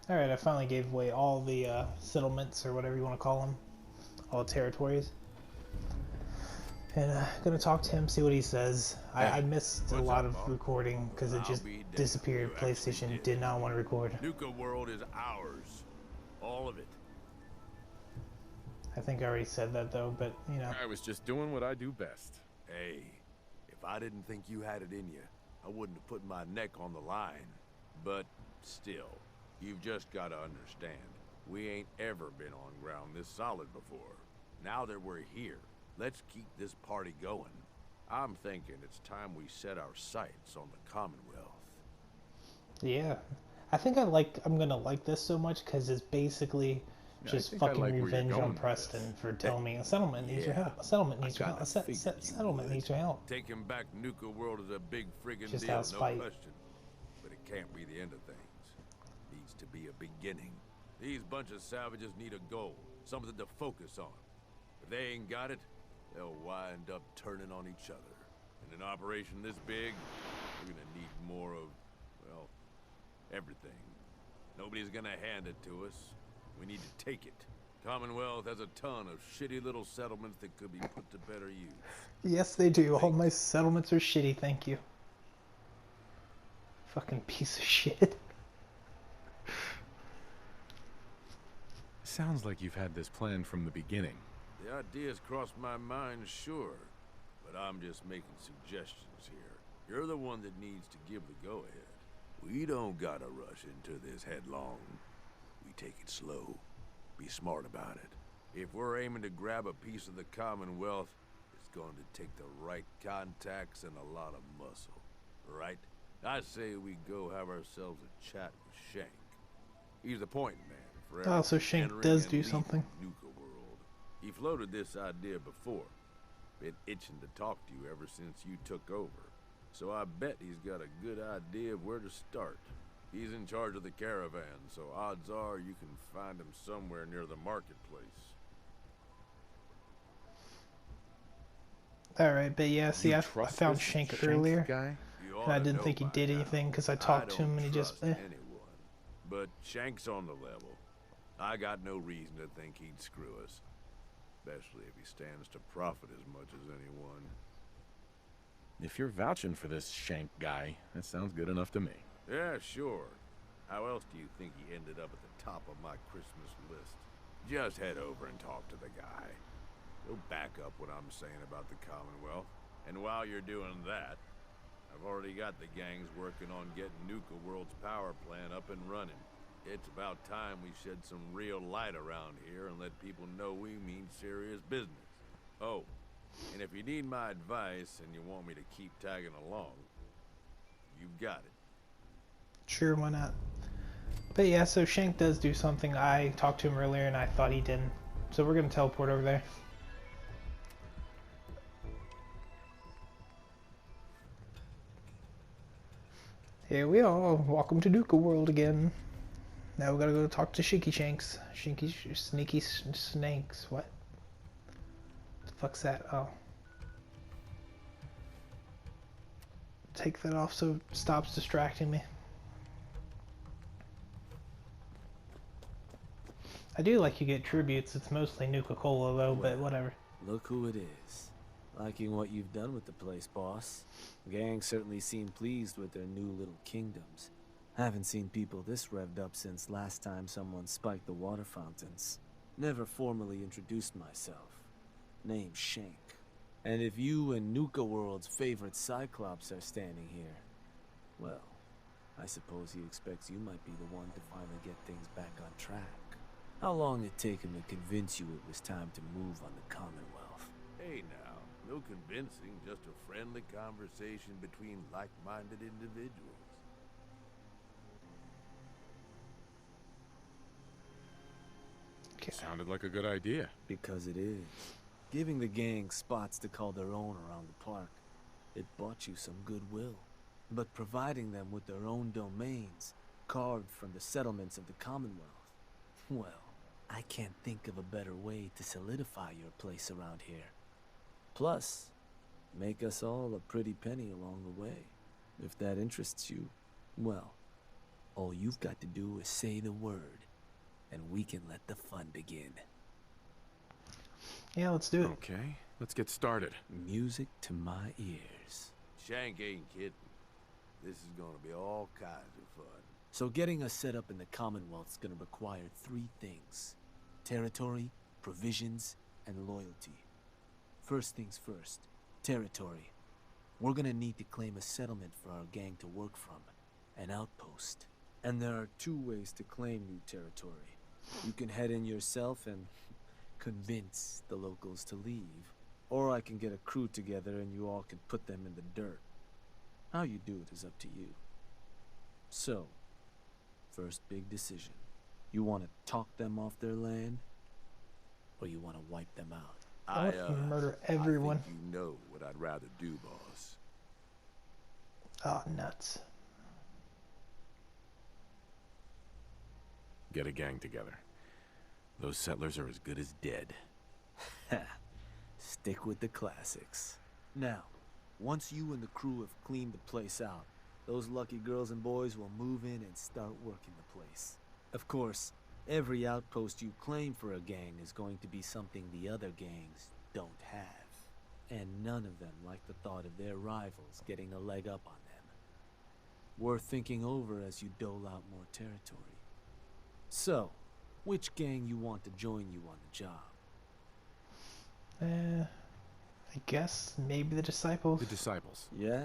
Alright, I finally gave away all the settlements, or whatever you want to call them. All the territories. And gonna talk to him, see what he says. I Hey, missed a what's lot up, of boss? recording because it I'll just be damned. disappeared. You actually PlayStation did. did not want to record. Nuka World is ours. All of it. I think I already said that though, but you know. I was just doing what I do best. Hey, if I didn't think you had it in you, I wouldn't have put my neck on the line. But still, you've just got to understand, we ain't ever been on ground this solid before. Now that we're here, let's keep this party going. I'm thinking it's time we set our sights on the Commonwealth. Yeah. I think I'm gonna like this so much because it's basically Yeah, I just think I fucking like where you're revenge on going with Preston this. for telling me a settlement needs your Yeah, help. A settlement needs I your help. kinda figured you Settlement would. needs your help. Taking back Nuka World is a big friggin' Just deal, out of no spite. question. But it can't be the end of things. Needs to be a beginning. These bunch of savages need a goal, something to focus on. If they ain't got it, they'll wind up turning on each other. In an operation this big, we're gonna need more of, well, everything. Nobody's gonna hand it to us. We need to take it. Commonwealth has a ton of shitty little settlements that could be put to better use. Yes, they do. All my settlements are shitty, thank you. Fucking piece of shit. Sounds like you've had this plan from the beginning. The ideas crossed my mind, sure. But I'm just making suggestions here. You're the one that needs to give the go-ahead. We don't gotta rush into this headlong. We take it slow. Be smart about it. If we're aiming to grab a piece of the Commonwealth, it's going to take the right contacts and a lot of muscle. Right? I say we go have ourselves a chat with Shank. He's the point man for Oh, so everything Shank entering does and do leaving something. Nuka World. He floated this idea before. Been itching to talk to you ever since you took over. So I bet he's got a good idea of where to start. He's in charge of the caravan, so odds are you can find him somewhere near the marketplace. Alright, but yeah, see, You I trust found this Shank earlier, guy? You and ought I to didn't know think he by did now. anything because I I talked to don't him and he just, trust anyone. But Shank's on the level. I got no reason to think he'd screw us. Especially if he stands to profit as much as anyone. If you're vouching for this Shank guy, that sounds good enough to me. Yeah, sure. How else do you think he ended up at the top of my Christmas list? Just head over and talk to the guy. He'll back up what I'm saying about the Commonwealth. And while you're doing that, I've already got the gangs working on getting Nuka World's power plant up and running. It's about time we shed some real light around here and let people know we mean serious business. Oh, and if you need my advice and you want me to keep tagging along, you've got it. sure, why not? But yeah, so Shank does do something. I talked to him earlier and I thought he didn't. So we're gonna teleport over there. Here we are. Welcome to Nuka World again. Now we gotta go talk to Shinky Shanks. Sneaky Snakes. What? The fuck's that? Oh. Take that off so it stops distracting me. I do like you get tributes. It's mostly Nuka-Cola though, but whatever. Look who it is. Liking what you've done with the place, boss. The gang certainly seem pleased with their new little kingdoms. Haven't seen people this revved up since last time someone spiked the water fountains. Never formally introduced myself. Name's Shank. And if you and Nuka World's favorite Cyclops are standing here, well, I suppose he expects you might be the one to finally get things back on track. How long it take him to convince you it was time to move on the Commonwealth? Hey now, no convincing, just a friendly conversation between like-minded individuals. Okay. Sounded like a good idea. Because it is. Giving the gang spots to call their own around the park, it bought you some goodwill. But providing them with their own domains, carved from the settlements of the Commonwealth, well, I can't think of a better way to solidify your place around here. Plus, make us all a pretty penny along the way. If that interests you, well, All you've got to do is say the word, and we can let the fun begin. Yeah, let's do it. Okay, let's get started. Music to my ears. Shank ain't kidding. This is gonna be all kinds of fun. So getting us set up in the Commonwealth's gonna require 3 things. Territory, provisions, and loyalty. First things first, territory. We're gonna need to claim a settlement for our gang to work from, an outpost. And there are 2 ways to claim new territory. You can head in yourself and convince the locals to leave, or I can get a crew together and you all can put them in the dirt. How you do it is up to you. So, first big decision. You want to talk them off their land, or you want to wipe them out? I want to murder everyone. I think you know what I'd rather do, boss. Oh, nuts. Get a gang together. Those settlers are as good as dead. Stick with the classics. Now, once you and the crew have cleaned the place out, those lucky girls and boys will move in and start working the place. Of course, every outpost you claim for a gang is going to be something the other gangs don't have. And none of them like the thought of their rivals getting a leg up on them. Worth thinking over as you dole out more territory. So, which gang you want to join you on the job? I guess maybe the Disciples. The Disciples. Yeah?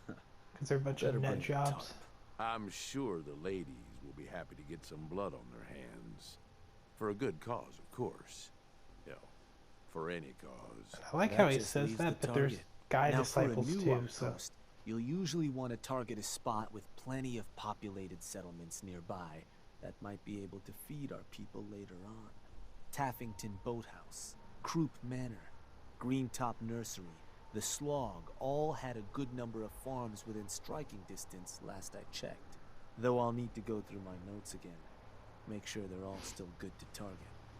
Because they're a bunch of nut jobs. I'm sure the ladies will be happy to get some blood on their hands. For a good cause, of course. You know, for any cause. I like That how he just says leaves that, the but there's target. guy Now, disciples for a new too, so. outpost, you'll usually want to target a spot with plenty of populated settlements nearby that might be able to feed our people later on. Taffington Boathouse, CROUP Manor, Greentop Nursery, the Slog all had a good number of farms within striking distance last I checked. Though I'll need to go through my notes again. Make sure they're all still good to target.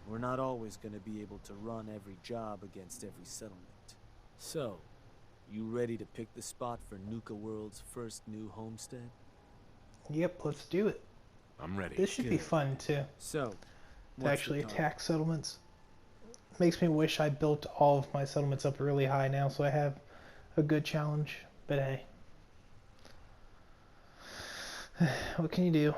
We're not always going to be able to run every job against every settlement. So, you ready to pick the spot for Nuka World's first new homestead? Yep, let's do it. I'm ready. This should be fun too. So, To what's actually the target? attack settlements. Makes me wish I built all of my settlements up really high now so I have a good challenge. But hey. What can you do?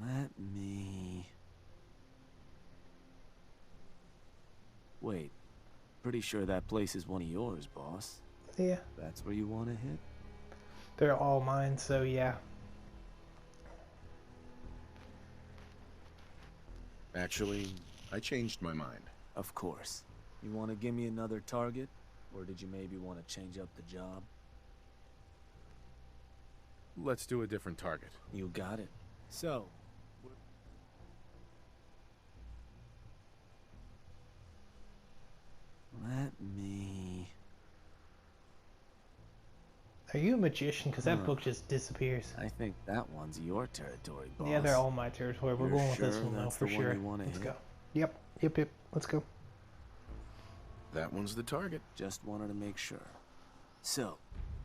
Let me... Wait. Pretty sure that place is one of yours, boss. Yeah, That's where you want to hit? they're all mine, so yeah. Actually, I changed my mind. Of course. You want to give me another target? Or did you maybe want to change up the job? Let's do a different target. You got it. So... Let me... Are you a magician? Because that book just disappears. I think that one's your territory, boss. Yeah, they're all my territory. We're You're going with this sure one though, that's for the one sure. you wanna Let's hit? go. Yep. Let's go. That one's the target. Just wanted to make sure. So,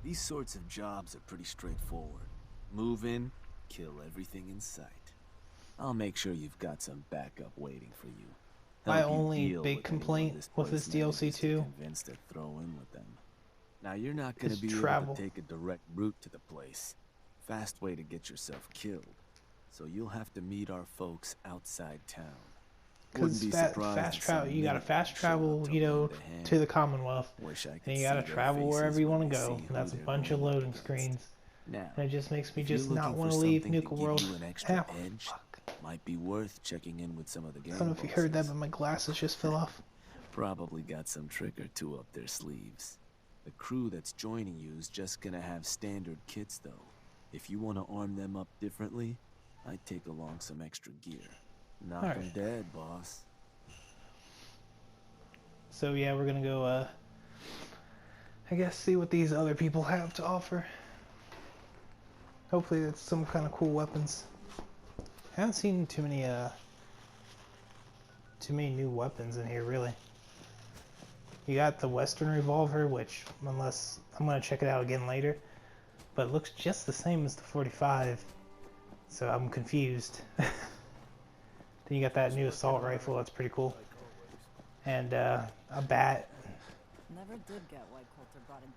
these sorts of jobs are pretty straightforward. Move in, kill everything in sight. I'll make sure you've got some backup waiting for you. My Help you only deal big with anyone complaint with place this DLC manages to too convince to throw in with them. Now you're not going is to be travel. able to take a direct route to the place. Fast way to get yourself killed. So you'll have to meet our folks outside town. Wouldn't Because be surprised fast if travel, some you gotta minute fast show up travel, to you know, lend a hand. to the Commonwealth, Wish I could and you see gotta their travel wherever faces you when want to they go. see And who that's a they're bunch of going up loading against. screens, Now, and it just makes me if you're just not looking want for to leave something to Nuka give World. you an extra Ow, edge, fuck. might be worth checking in with some of the gang I don't know if you heard that, bosses. but my glasses just fell off. Probably got some trick or two up their sleeves. The crew that's joining you is just gonna have standard kits though. If you want to arm them up differently, I'd take along some extra gear. Knock them Alright. dead, boss. So yeah, we're gonna go, I guess see what these other people have to offer. Hopefully that's some kind of cool weapons. I haven't seen too many new weapons in here, really. You got the Western revolver, which, unless I'm gonna check it out again later, but it looks just the same as the 45, so I'm confused. Then you got that new assault rifle, that's pretty cool, and a bat. Never did get why Coulter brought in.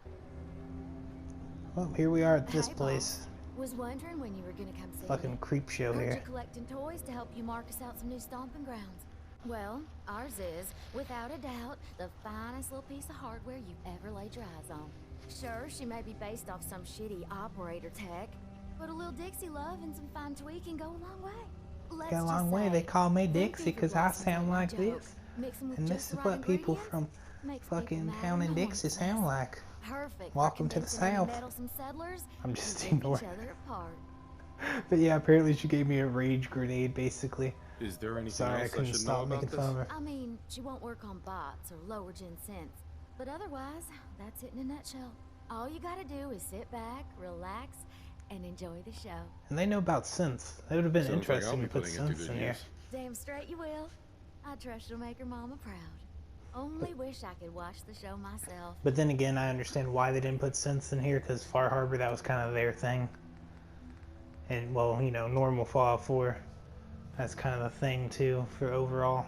Well, here we are at this Hi, place. boss. Was wondering when you were gonna come see Fucking me. creep show Heard here. you're collecting toys to help you mark us out some new stomping grounds. Well, ours is, without a doubt, the finest little piece of hardware you've ever laid your eyes on. Sure, she may be based off some shitty operator tech, but a little Dixie love and some fine tweaking go a long way. Let's Got a long just way. say, They call me them Dixie Cougar because I blossoms sound ain't no like joke. this. Mix 'em with And just this is the right what people ingredients, from makes people fucking mad town in and Dixie horny sound fast. like. Perfect. for Welcome to the convincing any South. meddlesome settlers I'm to just rip ignoring. each other apart. But yeah, apparently she gave me a rage grenade, basically. Is there anything Sorry, I else I couldn't should know stop about making this? fun of her. I mean, she won't work on bots or lower gen synths, but otherwise, that's it in a nutshell. All you gotta do is sit back, relax, and enjoy the show. And they know about synths. It would have been Sounds like I'll interesting be to put putting it to synths good in here. use. Damn straight you will. I trust you'll make her mama proud. Only wish I could watch the show myself. But then again, I understand why they didn't put synths in here, because Far Harbor, that was kind of their thing. And, well, you know, normal Fallout 4, that's kind of the thing, too, for overall.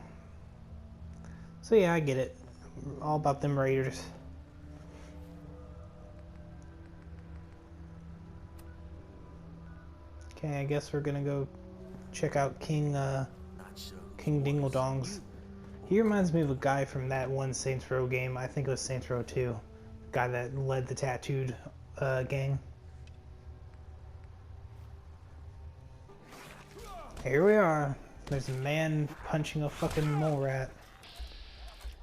So yeah, I get it. All about them Raiders. Okay, I guess we're gonna go check out King Dingledongs. He reminds me of a guy from that one Saints Row game. I think it was Saints Row 2. Guy that led the tattooed gang. Here we are. There's a man punching a fucking mole rat.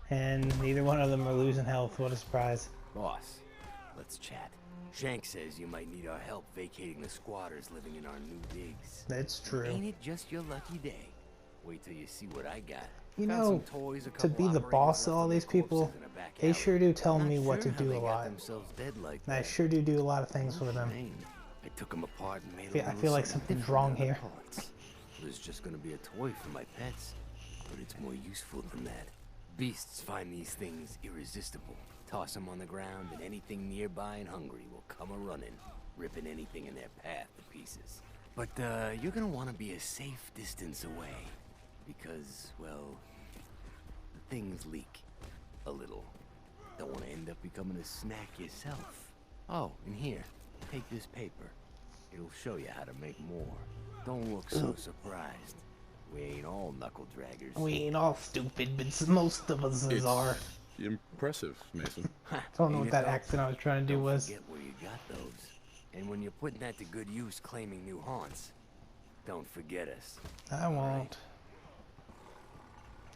And neither one of them are losing health. What a surprise. Boss, let's chat. Shank says you might need our help vacating the squatters living in our new digs. That's true. Ain't it just your lucky day? Wait till you see what I got. You Found know, some toys, a to couple be the operators boss of left all on these their people, corpses in a back they alley. sure do tell Not me what to sure how do they a got lot. themselves dead like And I that. sure do a lot of things with them. Shame. I took them apart and made I feel like something's wrong here. Parts. It was just gonna be a toy for my pets, but it's more useful than that. Beasts find these things irresistible. Toss them on the ground, and anything nearby and hungry will come a-running, ripping anything in their path to pieces. But you're gonna want to be a safe distance away, because, well, the things leak a little. Don't want to end up becoming a snack yourself. Oh, and here, take this paper. It'll show you how to make more. Don't look so surprised. We ain't all knuckle draggers. We ain't all stupid, but most of us are. Impressive, Mason. I don't know Ain't what it that though? accent I was trying to do Don't was. forget where you got those. And when you're putting that to good use claiming new haunts, don't forget us. I won't.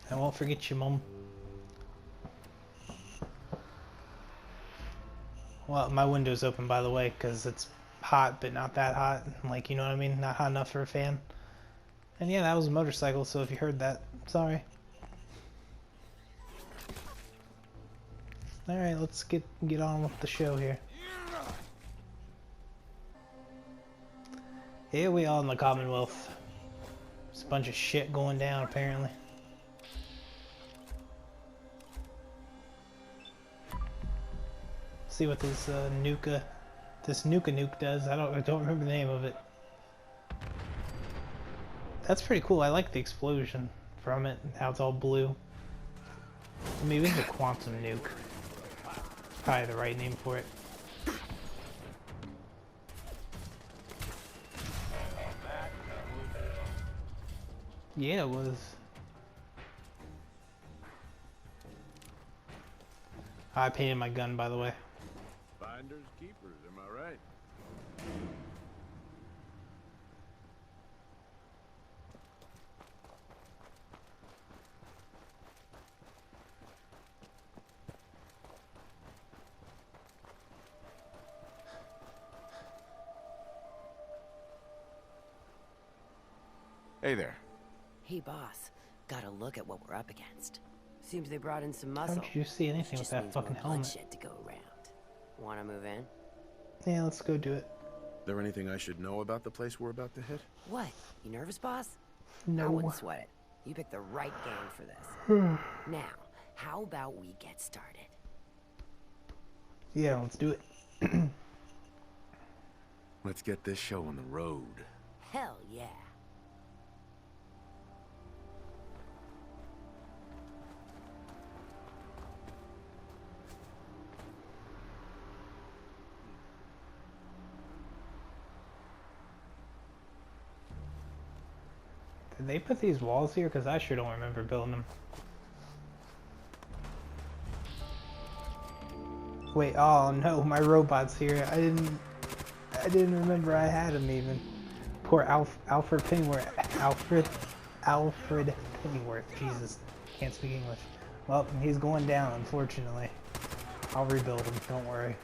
I won't forget you, Mum. Well, my window's open, by the way, because it's hot, but not that hot. Like, you know what I mean? Not hot enough for a fan. And yeah, that was a motorcycle, so if you heard that, sorry. Alright, let's get on with the show here. Here we are in the Commonwealth. There's a bunch of shit going down, apparently. See what this Nuka nuke does. I don't remember the name of it. That's pretty cool. I like the explosion from it. How it's all blue. Maybe it's a quantum nuke. Probably the right name for it. Yeah, it was. I painted my gun, by the way. Finders keepers, am I right? Hey there. Hey, boss. Got a look at what we're up against. Seems they brought in some How muscle. did you see anything with Just that means fucking more helmet? bloodshed to go around. Wanna move in? Yeah, let's go do it. There anything I should know about the place we're about to hit? What? You nervous, boss? I No. wouldn't sweat it. You picked the right gang for this. Now, how about we get started? Yeah, let's do it. Let's get this show on the road. Hell yeah. Did they put these walls here? Because I sure don't remember building them. Wait, oh no, my robot's here. I didn't remember I had him even. Poor Alfred Pennyworth. Alfred Pennyworth. Jesus, can't speak English. Well, he's going down, unfortunately. I'll rebuild him, don't worry.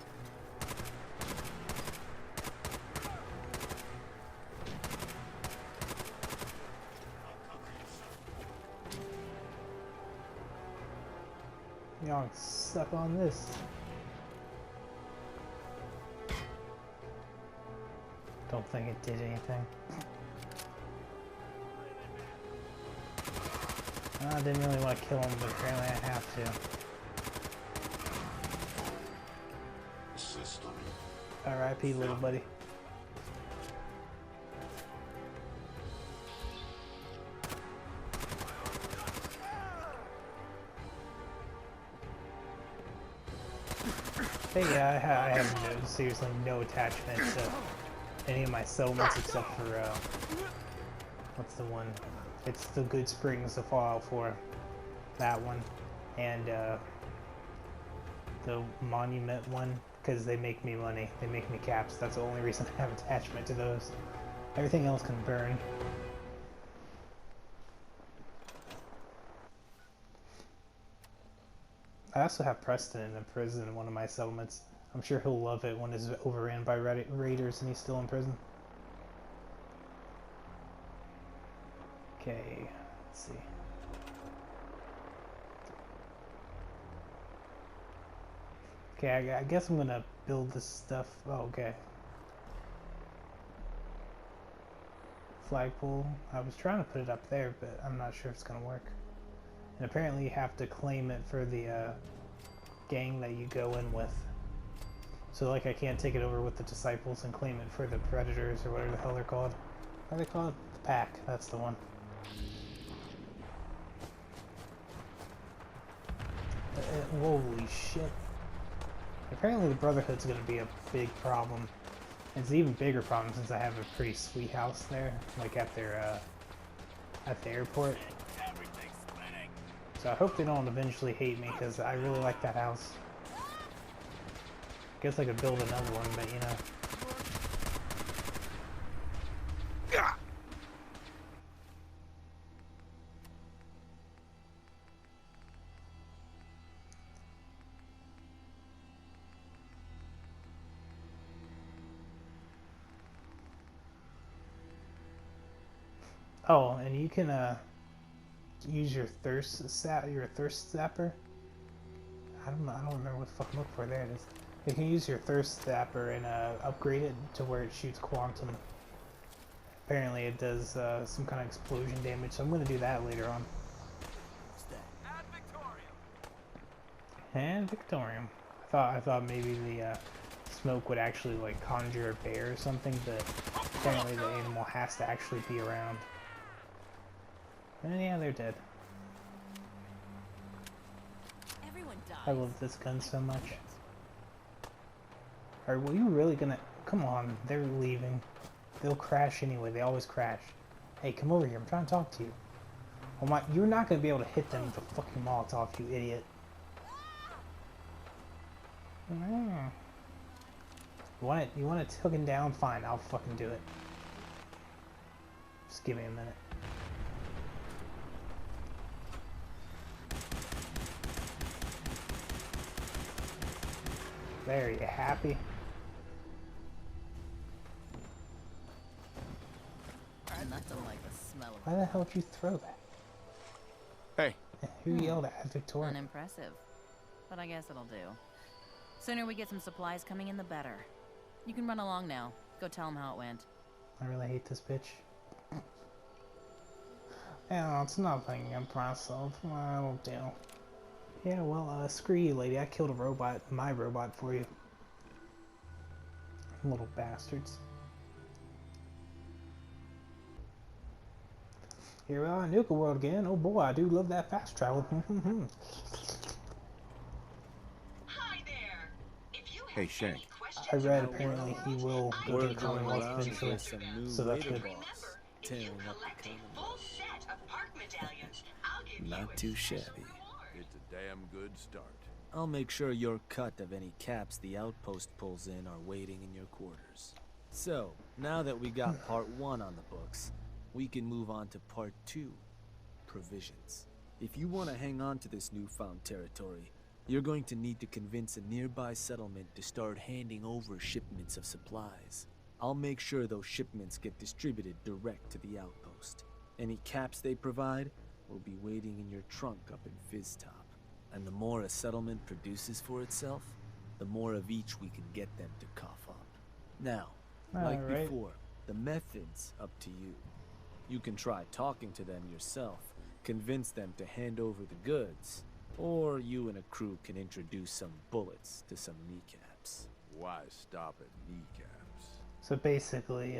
Y'all suck on this. Don't think it did anything. I didn't really want to kill him, but apparently I have to. R.I.P. little buddy. Hey, yeah, I have seriously no attachment to any of my settlements except for, what's the one? It's the Good Springs, the Fallout 4. That one. And, the Monument one, because they make me money. They make me caps. That's the only reason I have attachment to those. Everything else can burn. I also have Preston in a prison in one of my settlements. I'm sure he'll love it when it's overran by raiders and he's still in prison. Okay, let's see. Okay, I guess I'm gonna build this stuff. Oh, okay. Flagpole. I was trying to put it up there, but I'm not sure if it's gonna work. And apparently you have to claim it for the gang that you go in with. So like I can't take it over with the disciples and claim it for the predators or whatever the hell they're called. What are they called? The pack. That's the one. Holy shit. Apparently the Brotherhood's going to be a big problem. It's an even bigger problem since I have a pretty sweet house there, like at their at the airport. So I hope they don't eventually hate me, because I really like that house. Guess I could build another one, but you know. Oh, and you can use your thirst zapper. I don't remember what the fuck I'm looking for. There it is. You can use your thirst zapper and upgrade it to where it shoots quantum. Apparently it does some kind of explosion damage, so I'm going to do that later on. And Victorium. I thought maybe the smoke would actually like conjure a bear or something, but apparently the animal has to actually be around. And yeah, they're dead. I love this gun so much. Are you really gonna... Come on, they're leaving. They'll crash anyway, they always crash. Hey, come over here, I'm trying to talk to you. Oh my, you're not gonna be able to hit them with a fucking Molotov, you idiot. You want it taken down? Fine, I'll fucking do it. Just give me a minute. There, you happy? Nothing like the smell of Why the hell did you throw that? Hey. Who yelled at Victoria? unimpressive. But I guess it'll do. Sooner we get some supplies coming in, the better. You can run along now. Go tell him how it went. I really hate this bitch. Yeah, it's nothing impressive. I'll do. Yeah, well, screw you, lady. I killed a robot, my robot, for you. Little bastards. Here we are in Nuka World again. Oh boy, I do love that fast travel. Hi there. If you have Hey, Shank. any questions I read about apparently he will go Word to the going Commonwealth around eventually. there's some new So that's raider good. boss remember, if tearing you up the collect a Commonwealth. full set of park medallions, I'll give you Not a too special shabby. reward. It's a damn good start. I'll make sure your cut of any caps the outpost pulls in are waiting in your quarters. So, now that we got part 1 on the books, we can move on to part 2, provisions. If you want to hang on to this newfound territory, you're going to need to convince a nearby settlement to start handing over shipments of supplies. I'll make sure those shipments get distributed direct to the outpost. Any caps they provide will be waiting in your trunk up in Fizztop. And the more a settlement produces for itself, the more of each we can get them to cough up. Now, like Alright. before, the method's up to you. You can try talking to them yourself, convince them to hand over the goods, or you and a crew can introduce some bullets to some kneecaps. Why stop at kneecaps? So basically,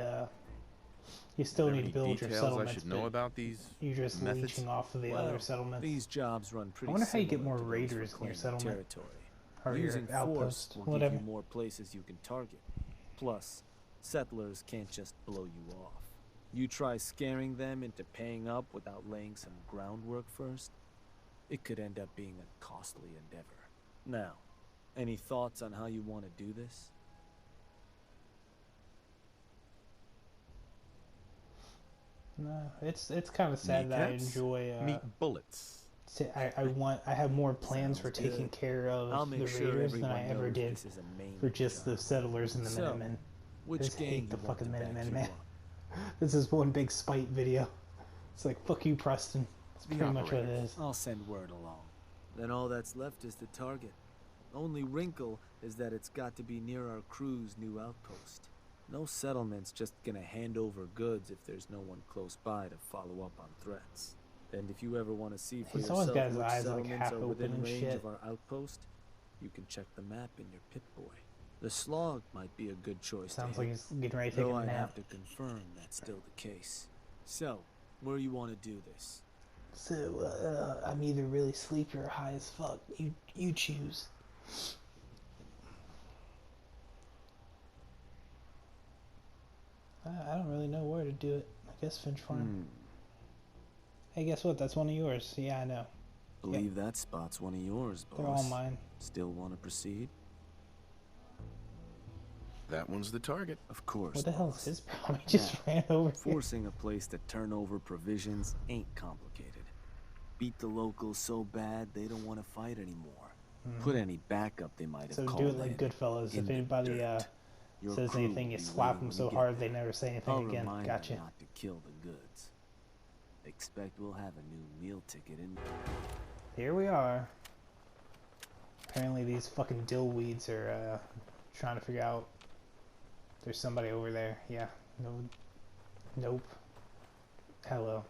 you still Are there need to any build your details settlements, I should know but about these you're just methods? leeching off of the Well, other settlements. These jobs run pretty I wonder how you get similar more to those raiders for in your claiming settlement. territory. Or your Using force outpost, will whatever. give you more places you can target. Plus, settlers can't just blow you off. You try scaring them into paying up without laying some groundwork first, it could end up being a costly endeavor. Now, any thoughts on how you want to do this? No, it's kind of sad that I Kneecaps? enjoy. Meat bullets. I have more plans for Sounds taking good. care I'll of the make sure raiders than everyone I ever knows did this is a main for just the job. settlers and the So, Minutemen. I Which just gang hate the you want fucking to back Minutemen, you man. up? This is one big spite video. It's like, fuck you, Preston. That's The pretty much what it operators. is. I'll send word along. Then all that's left is the target. Only wrinkle is that it's got to be near our crew's new outpost. No settlement's just gonna hand over goods if there's no one close by to follow up on threats. And if you ever want to see for He's always yourself got his which eyes, like, settlements half are open within and range shit. of our outpost, you can check the map in your Pip-Boy. The Slog might be a good choice Sounds to like hit, he's getting ready to take though a I nap. have to confirm that's still the case. So, where you want to do this? So, I'm either really sleepy or high as fuck. You choose. I don't really know where to do it. I guess Finch Farm. Hey, guess what? That's one of yours. Yeah, I know. Believe that spot's one of yours, boss. They're all mine. Still want to proceed? That one's the target. Of course. What the hell is boss. his problem? He just ran over here. Forcing a place to turn over provisions ain't complicated. Beat the locals so bad they don't want to fight anymore. Put any backup they might have So called do it like in Goodfellas. in If the anybody dirt. Your says crew anything, will you be slap waiting them when so you get hard there. they never say anything I'll again. remind Gotcha. them not to kill the goods. Expect we'll have a new meal ticket in. Here we are. Apparently these fucking dillweeds are trying to figure out there's somebody over there. Yeah. No. Nope. Hello.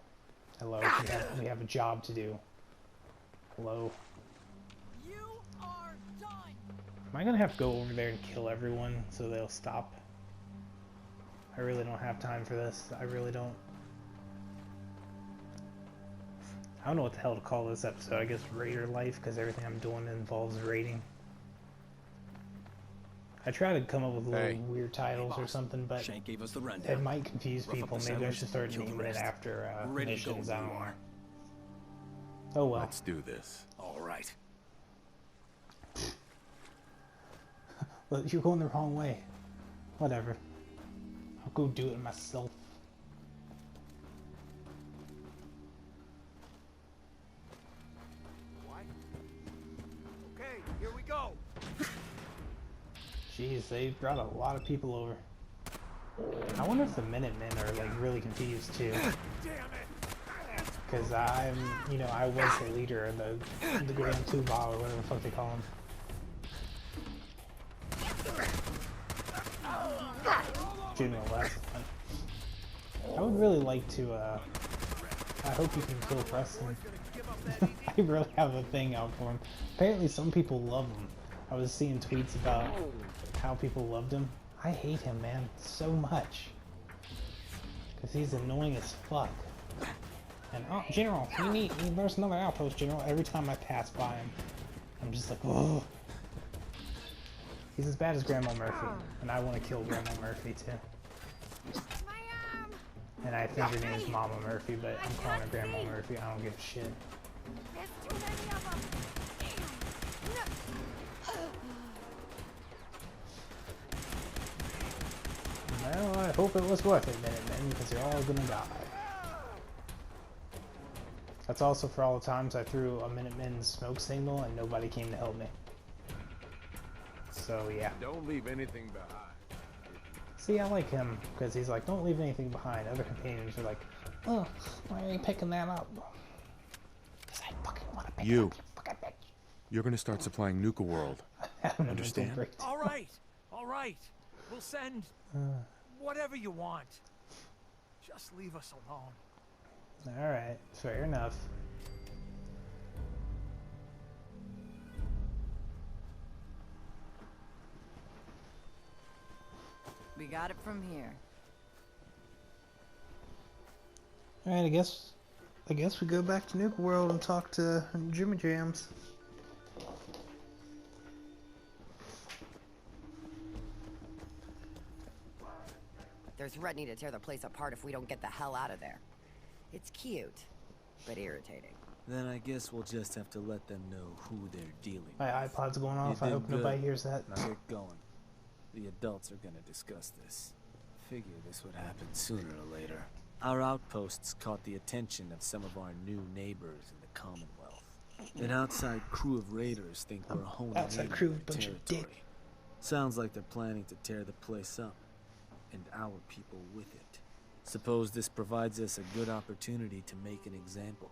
Hello. We have a job to do. Hello. You are done. Am I gonna have to go over there and kill everyone so they'll stop? I really don't have time for this. I really don't. I don't know what the hell to call this episode. I guess Raider Life, because everything I'm doing involves raiding. I try to come up with little Hey. weird titles or something, but Shank gave us the it rundown. might confuse Rough up people. the Maybe I settlers, should start kill the naming it rest. after Ready to go missions. when I you don't know. are. Oh well. Let's do this. All right. But you're going the wrong way. Whatever. I'll go do it myself. What? Okay, here we go. Jeez, they brought a lot of people over. I wonder if the Minutemen are like really confused too. Damn it! Because I was the leader of the Grand Poobah or whatever the fuck they call him. General last time. I would really like to, I hope you can kill Preston. I really have a thing out for him. Apparently some people love him. I was seeing tweets about how people loved him. I hate him, man, so much. Because he's annoying as fuck. And, oh, General, there's another outpost, General. Every time I pass by him, I'm just like, oh. He's as bad as Grandma Murphy, and I want to kill Grandma Murphy, too. And I think her name is Mama Murphy, but I'm calling her Grandma Murphy. I don't give a shit. Well, I hope it was worth it, Minutemen, because you're all gonna die. That's also for all the times I threw a Minutemen smoke signal and nobody came to help me. So, yeah. Don't leave anything behind. See, I like him, because he's like, don't leave anything behind. Other companions are like, oh, why are you picking that up? Because I fucking want to pick it up, you fucking bitch. You're gonna start supplying Nuka World. Understand? All right. We'll send whatever you want. Just leave us alone. Alright, fair enough. We got it from here. Alright, I guess we go back to Nuka World and talk to Jimmy Jams. They're threatening to tear the place apart if we don't get the hell out of there. It's cute, but irritating. Then I guess we'll just have to let them know who they're dealing with. My iPod's going off. I You hope did nobody good. hears that. No. Get going. The adults are gonna discuss this. Figure this would happen sooner or later. Our outposts caught the attention of some of our new neighbors in the Commonwealth. An outside crew of raiders think we're honing in Outside on crew, their bunch of territory. dick. Sounds like they're planning to tear the place up, and our people with it. Suppose this provides us a good opportunity to make an example.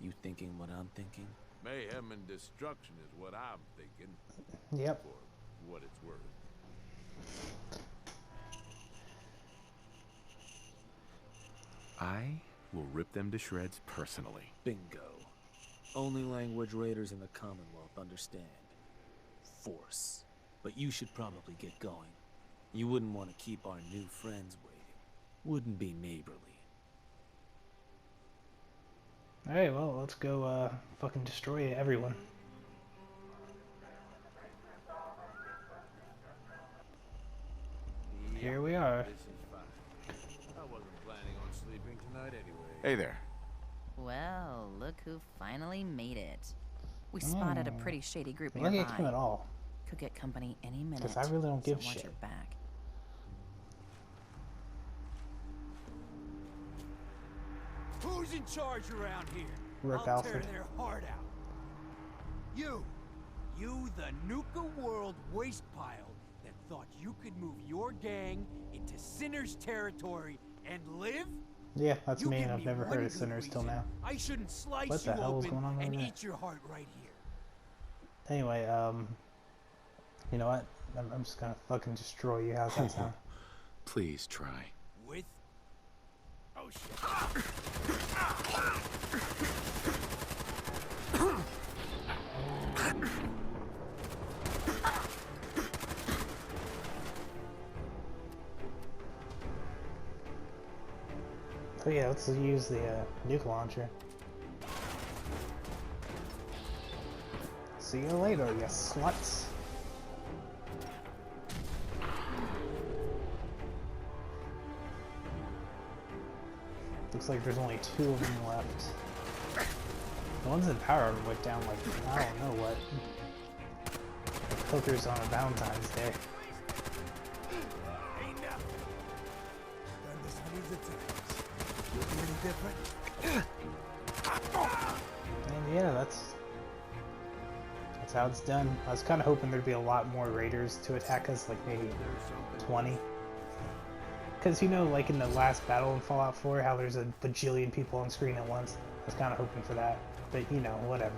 You thinking what I'm thinking? Mayhem and destruction is what I'm thinking. Yep. For what it's worth. I will rip them to shreds personally. Bingo. Only language raiders in the Commonwealth understand. Force. But you should probably get going. You wouldn't want to keep our new friends waiting. Wouldn't be neighborly. Alright, well, let's go, fucking destroy everyone. Here we are. This is fine. I wasn't planning on sleeping tonight anyway. Hey there. Well, look who finally made it. We spotted a pretty shady group Look nearby. at him at all. Could get company any minute. Because I really don't give a so watch shit. your back. Who's in charge around here? Rick I'll Alfred. tear their heart out. You, the Nuka World waste pile that thought you could move your gang into Sinner's territory and live? Yeah, that's You me, give and I've me never one heard of good Sinners till reason now. I shouldn't slice What the you hell is open going on over and there? eat your heart right here. Anyway, you know what? I'm just gonna fucking destroy you. How's that sound? Please try. With... Oh, shit. So yeah, let's use the nuke launcher. See you later, you sluts. Looks like there's only 2 of them left. The ones in power went down like, I don't know what. Like hookers on a Valentine's Day. Done this hundreds of times. Looking any different? And yeah, that's how it's done. I was kind of hoping there'd be a lot more raiders to attack us, like maybe 20. Because, you know, like in the last battle in Fallout 4, how there's a bajillion people on screen at once. I was kind of hoping for that. But, you know, whatever.